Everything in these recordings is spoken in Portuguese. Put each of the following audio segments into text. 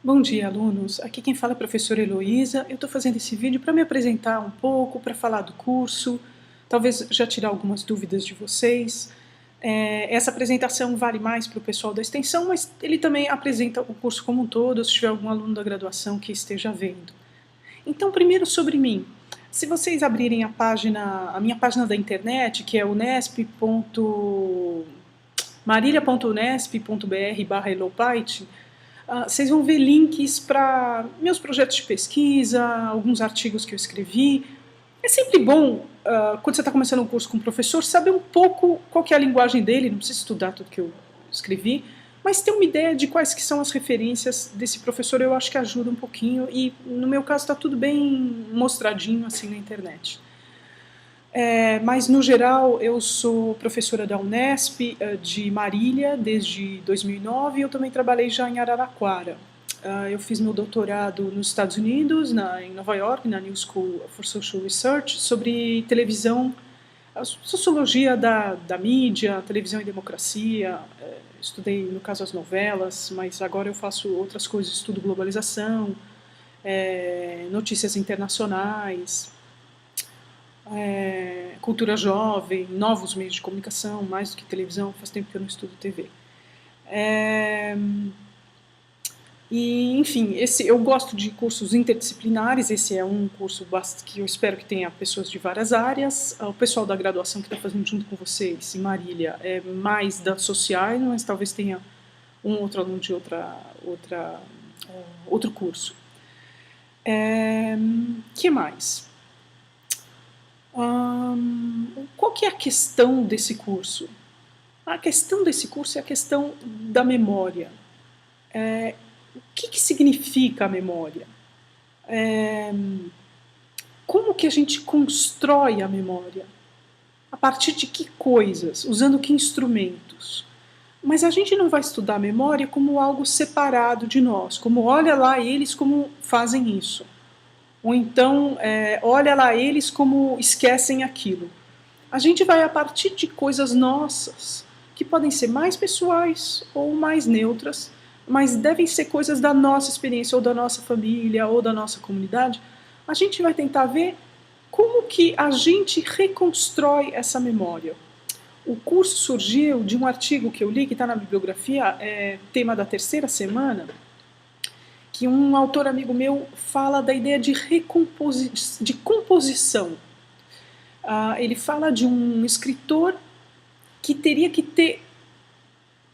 Bom dia, alunos. Aqui quem fala é a professora Heloísa. Eu estou fazendo esse vídeo para me apresentar um pouco, para falar do curso, talvez já tirar algumas dúvidas de vocês. Essa apresentação vale mais para o pessoal da extensão, mas ele também apresenta o curso como um todo, se tiver algum aluno da graduação que esteja vendo. Então, primeiro sobre mim. Se vocês abrirem a minha página da internet, que é marília.unesp.br/elopait, vocês vão ver links para meus projetos de pesquisa, alguns artigos que eu escrevi. É sempre bom, quando você está começando um curso com um professor, saber um pouco qual que é a linguagem dele, não precisa estudar tudo que eu escrevi, mas ter uma ideia de quais que são as referências desse professor, eu acho que ajuda um pouquinho, e no meu caso está tudo bem mostradinho assim na internet. Mas, no geral, eu sou professora da Unesp, de Marília, desde 2009, e eu também trabalhei já em Araraquara. Eu fiz meu doutorado nos Estados Unidos, em Nova York, na New School for Social Research, sobre televisão, a sociologia da mídia, televisão e democracia. Estudei, no caso, as novelas, mas agora eu faço outras coisas, estudo globalização, notícias internacionais, cultura jovem, novos meios de comunicação, mais do que televisão, faz tempo que eu não estudo TV. Enfim, eu gosto de cursos interdisciplinares, esse é um curso que eu espero que tenha pessoas de várias áreas. O pessoal da graduação que está fazendo junto com vocês, em Marília, é mais das sociais, mas talvez tenha um outro aluno de outro curso. Que mais? Qual que é a questão desse curso? A questão desse curso é a questão da memória. O que significa a memória? Como que a gente constrói a memória? A partir de que coisas? Usando que instrumentos? Mas a gente não vai estudar a memória como algo separado de nós, como olha lá eles como fazem isso. Ou então, olha lá eles como esquecem aquilo. A gente vai a partir de coisas nossas, que podem ser mais pessoais ou mais neutras, mas devem ser coisas da nossa experiência, ou da nossa família, ou da nossa comunidade. A gente vai tentar ver como que a gente reconstrói essa memória. O curso surgiu de um artigo que eu li, que está na bibliografia, tema da terceira semana, que um autor amigo meu fala da ideia de composição. Ele fala de um escritor que teria que ter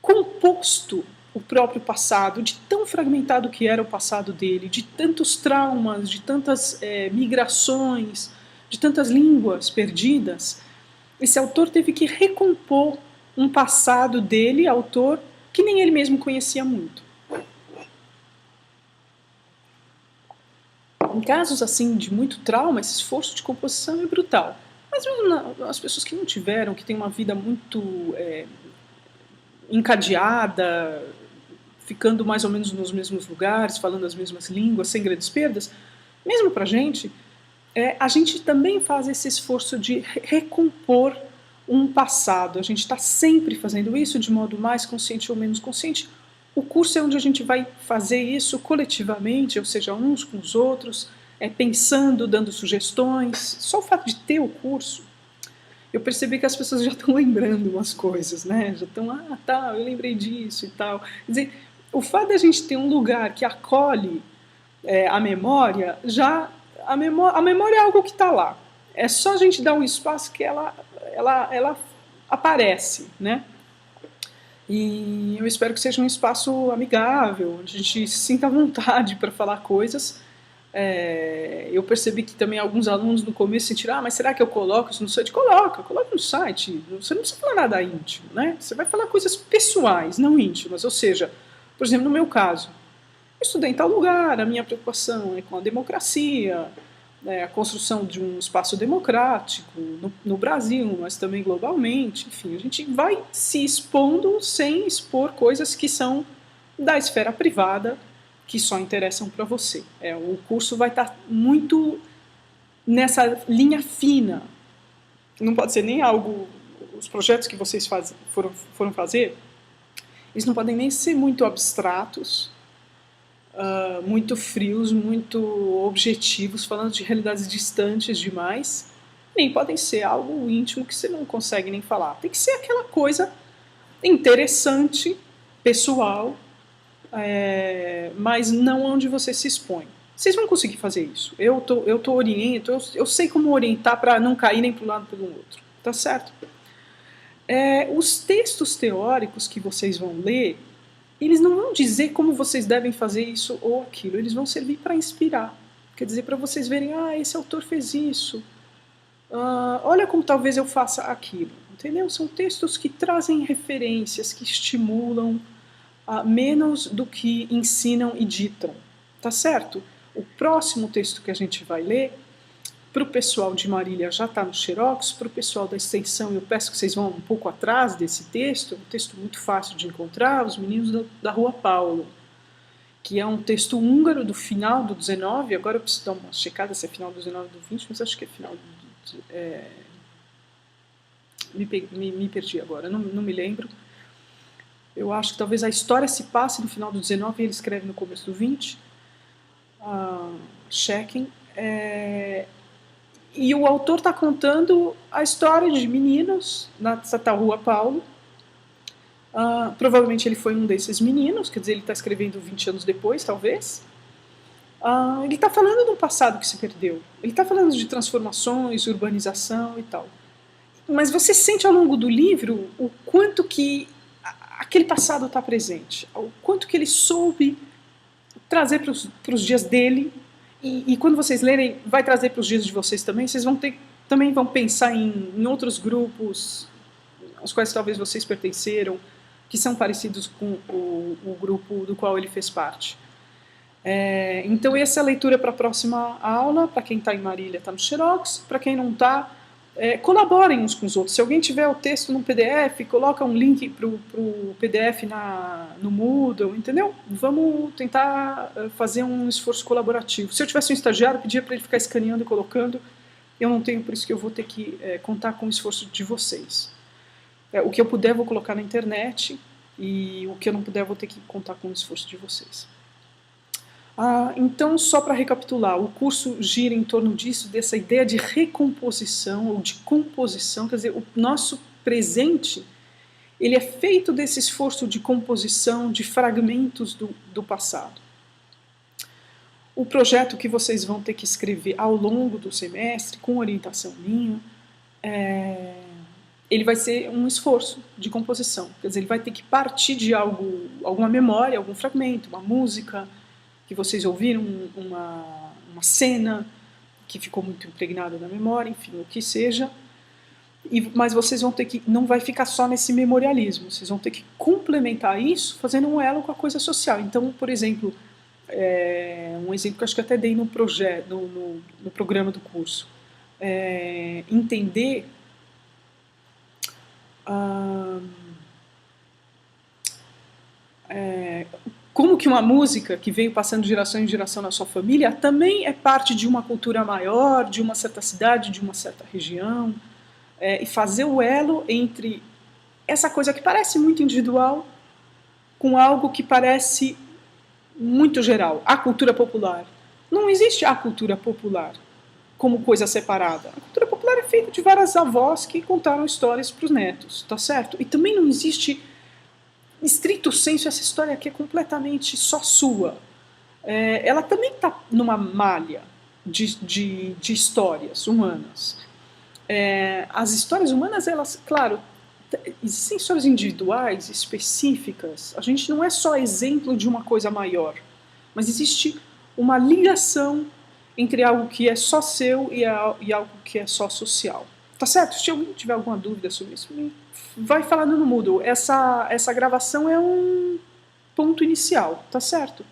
composto o próprio passado, de tão fragmentado que era o passado dele, de tantos traumas, de tantas migrações, de tantas línguas perdidas. Esse autor teve que recompor um passado dele, autor, que nem ele mesmo conhecia muito. Em casos assim de muito trauma, esse esforço de composição é brutal. Mas mesmo as pessoas que não tiveram, que têm uma vida muito encadeada, ficando mais ou menos nos mesmos lugares, falando as mesmas línguas, sem grandes perdas, mesmo para a gente também faz esse esforço de recompor um passado. A gente está sempre fazendo isso de modo mais consciente ou menos consciente. O curso é onde a gente vai fazer isso coletivamente, ou seja, uns com os outros, pensando, dando sugestões. Só o fato de ter o curso, eu percebi que as pessoas já estão lembrando umas coisas, né? Já estão, tá, eu lembrei disso e tal. Quer dizer, o fato de a gente ter um lugar que acolhe a memória, a memória é algo que está lá. É só a gente dar um espaço que ela aparece, né? E eu espero que seja um espaço amigável, onde a gente se sinta à vontade para falar coisas. Eu percebi que também alguns alunos no começo sentiram, mas será que eu coloco isso no site? Coloca no site. Você não precisa falar nada íntimo, né? Você vai falar coisas pessoais, não íntimas. Ou seja, por exemplo, no meu caso, eu estudei em tal lugar, a minha preocupação é com a democracia, a construção de um espaço democrático no Brasil, mas também globalmente. Enfim, a gente vai se expondo sem expor coisas que são da esfera privada, que só interessam para você. O curso vai estar muito nessa linha fina. Não pode ser nem algo... Os projetos que vocês foram fazer, eles não podem nem ser muito abstratos, muito frios, muito objetivos, falando de realidades distantes demais, nem podem ser algo íntimo que você não consegue nem falar. Tem que ser aquela coisa interessante, pessoal, mas não onde você se expõe. Vocês vão conseguir fazer isso. Eu oriento, eu sei como orientar para não cair nem para um lado nem para o outro. Tá certo? Os textos teóricos que vocês vão ler, eles não vão dizer como vocês devem fazer isso ou aquilo. Eles vão servir para inspirar. Quer dizer, para vocês verem, esse autor fez isso. Olha como talvez eu faça aquilo. Entendeu? São textos que trazem referências, que estimulam menos do que ensinam e ditam. Tá certo? O próximo texto que a gente vai ler, para o pessoal de Marília já está no Xerox, para o pessoal da extensão eu peço que vocês vão um pouco atrás desse texto, um texto muito fácil de encontrar, Os Meninos da Rua Paulo, que é um texto húngaro do final do 19, agora eu preciso dar uma checada se é final do 19 ou do 20, mas acho que é final do... Me perdi agora, não me lembro. Eu acho que talvez a história se passe no final do 19 e ele escreve no começo do 20. Chequem. E o autor está contando a história de meninos na tal Rua Paulo. Provavelmente ele foi um desses meninos, quer dizer, ele está escrevendo 20 anos depois, talvez. Ele está falando de um passado que se perdeu. Ele está falando de transformações, urbanização e tal. Mas você sente ao longo do livro o quanto que aquele passado está presente, o quanto que ele soube trazer para os dias dele, e quando vocês lerem, vai trazer para os dias de vocês também, vocês também vão pensar em outros grupos aos quais talvez vocês pertenceram, que são parecidos com o grupo do qual ele fez parte. Então essa é a leitura para a próxima aula. Para quem está em Marília está no Xerox, para quem não está, colaborem uns com os outros. Se alguém tiver o texto no PDF, coloca um link para o PDF no Moodle, entendeu? Vamos tentar fazer um esforço colaborativo. Se eu tivesse um estagiário, eu pedia para ele ficar escaneando e colocando. Eu não tenho, por isso que eu vou ter que contar com o esforço de vocês. O que eu puder, vou colocar na internet, e o que eu não puder, vou ter que contar com o esforço de vocês. Então, só para recapitular, o curso gira em torno disso, dessa ideia de recomposição ou de composição, quer dizer, o nosso presente, ele é feito desse esforço de composição de fragmentos do passado. O projeto que vocês vão ter que escrever ao longo do semestre, com orientação minha, ele vai ser um esforço de composição, quer dizer, ele vai ter que partir de alguma memória, algum fragmento, uma música, que vocês ouviram, uma cena que ficou muito impregnada na memória, enfim, o que seja, mas vocês vão ter que, não vai ficar só nesse memorialismo, vocês vão ter que complementar isso fazendo um elo com a coisa social. Então, por exemplo, um exemplo que eu acho que até dei no programa do curso, entender como que uma música que veio passando de geração em geração na sua família também é parte de uma cultura maior, de uma certa cidade, de uma certa região, e fazer o elo entre essa coisa que parece muito individual com algo que parece muito geral, a cultura popular. Não existe a cultura popular como coisa separada. A cultura popular é feita de várias avós que contaram histórias para os netos, tá certo? E também não existe, em estrito senso, essa história aqui é completamente só sua. Ela também está numa malha de histórias humanas. As histórias humanas, elas, claro, existem histórias individuais, específicas. A gente não é só exemplo de uma coisa maior, mas existe uma ligação entre algo que é só seu e algo que é só social. Tá certo? Se alguém tiver alguma dúvida sobre isso, vai falando no Moodle. Essa gravação é um ponto inicial, tá certo?